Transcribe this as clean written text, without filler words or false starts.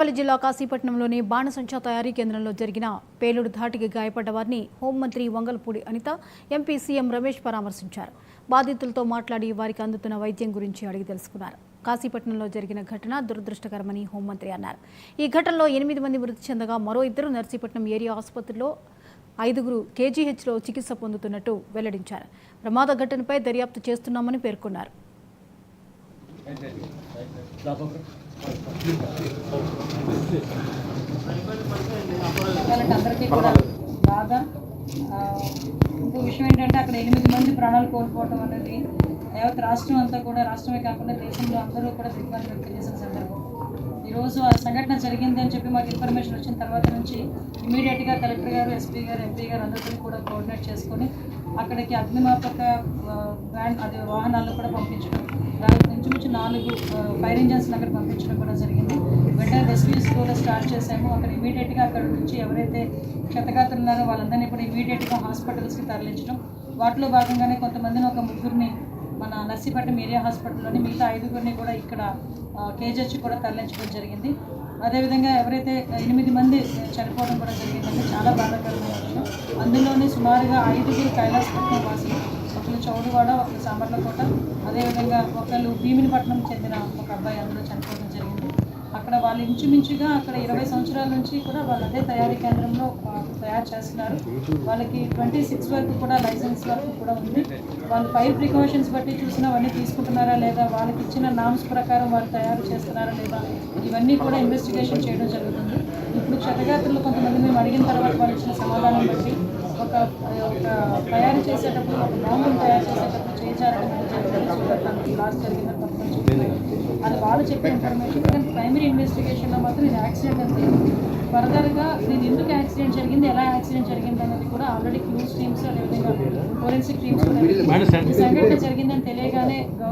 పల్లి జిల్లా కాశీపట్నంలోని బాణసంచా తయారీ కేంద్రంలో జరిగిన పేలుడు ధాటికి గాయపడ్డ వారిని హోంమంత్రి వంగలపూడి అనిత, ఎంపీ సీఎం రమేష్ పరామర్శించారు. బాధితులతో మాట్లాడి వారికి అందుతున్న వైద్యం గురించి అడిగి తెలుసుకున్నారు. కాశీపట్నంలో జరిగిన ఘటన దురదృష్టకరమని హోంమంత్రి అన్నారు. ఈ ఘటనలో 8 మంది మృతి చెందగా మరో 2 నర్సీపట్నం ఏరియా ఆసుపత్రిలో 5 కేజీహెచ్లో చికిత్స పొందుతున్నట్టు వెల్లడించారు. ప్రమాద ఘటనపై దర్యాప్తు చేస్తున్నామని పేర్కొన్నారు. వాళ్ళందరికీ కూడా బాగా ఇంకో విషయం ఏంటంటే అక్కడ 8 మంది ప్రాణాలు కోల్పోవడం అనేది యావత్ రాష్ట్రం అంతా కూడా, రాష్ట్రమే కాకుండా దేశంలో అందరూ కూడా దిగ్భ్రాంతి వ్యక్తం చేసిన సందర్భం. ఈరోజు ఆ సంఘటన జరిగింది అని చెప్పి మాకు ఇన్ఫర్మేషన్ వచ్చిన తర్వాత నుంచి ఇమీడియట్గా కలెక్టర్ గారు, ఎస్పీ గారు, ఎంపీ గారు అందరినీ కూడా కోఆర్డినేట్ చేసుకొని అక్కడికి అగ్నిమాపక వాహనాలను కూడా పంపించడం, దాని నుంచి 4 ఫైర్ ఇంజన్స్ అక్కడ పంపించడం కూడా జరిగింది. వెంటనే రెస్క్యూస్ కూడా స్టార్ట్ చేసాము. అక్కడ ఇమీడియట్గా అక్కడ నుంచి ఎవరైతే క్షతగాత్రులు ఉన్నారో వాళ్ళందరినీ కూడా ఇమీడియట్గా హాస్పిటల్స్కి తరలించడం. వాటిలో భాగంగానే కొంతమందిని, ఒక 3 మన నర్సీపట్నం ఏరియా హాస్పిటల్లోని, మిగతా 5 కూడా ఇక్కడ కేజీహెచ్ కూడా తరలించడం జరిగింది. అదేవిధంగా ఎవరైతే 8 మంది చనిపోవడం కూడా జరిగిందంటే చాలా బాధాకరమైన విషయం. అందులోనే సుమారుగా 5 కైలాసపట్నం వాసులు, ఒకరు చౌడువాడ, ఒకరు సామర్లకోట, అదేవిధంగా ఒకరు భీమినిపట్నం చెందిన ఒక అబ్బాయి అందులో చనిపోవడం జరిగింది. అక్కడ వాళ్ళు ఇంచుమించుగా అక్కడ 20 సంవత్సరాల నుంచి కూడా వాళ్ళు అదే తయారీ కేంద్రంలో తయారు చేస్తున్నారు. వాళ్ళకి 26 వరకు కూడా లైసెన్స్ వరకు కూడా ఉంది. వాళ్ళు ఫైర్ ప్రికాషన్స్ బట్టి చూసినా అవన్నీ తీసుకుంటున్నారా లేదా, వాళ్ళకి ఇచ్చిన నామ్స్ ప్రకారం వాళ్ళు తయారు చేస్తున్నారా లేదా, ఇవన్నీ కూడా ఇన్వెస్టిగేషన్ చేయడం జరుగుతుంది. ఇప్పుడు క్షతగాత్రులు కొంతమంది మేము అడిగిన తర్వాత వాళ్ళు ఇచ్చిన సమాధానం బట్టి ఒక తయారు చేసేటప్పుడు, ఒక బాంబును తయారు చేసేటప్పుడు చేయించాలని లాస్ట్ జరిగిన అది వాళ్ళు చెప్పే ఇన్ఫర్మేషన్. కానీ ప్రైమరీ ఇన్వెస్టిగేషన్లో మాత్రం ఇది యాక్సిడెంట్ అని తెలియదు. ఫర్దర్గా దీని ఎందుకు యాక్సిడెంట్ జరిగింది, ఎలా యాక్సిడెంట్ జరిగింది అనేది కూడా ఆల్రెడీ క్లూస్ టీమ్స్, అదేవిధంగా ఫోరెన్సిక్ టీమ్స్ ఈ సంఘటన జరిగిందని తెలియగానే గౌరవ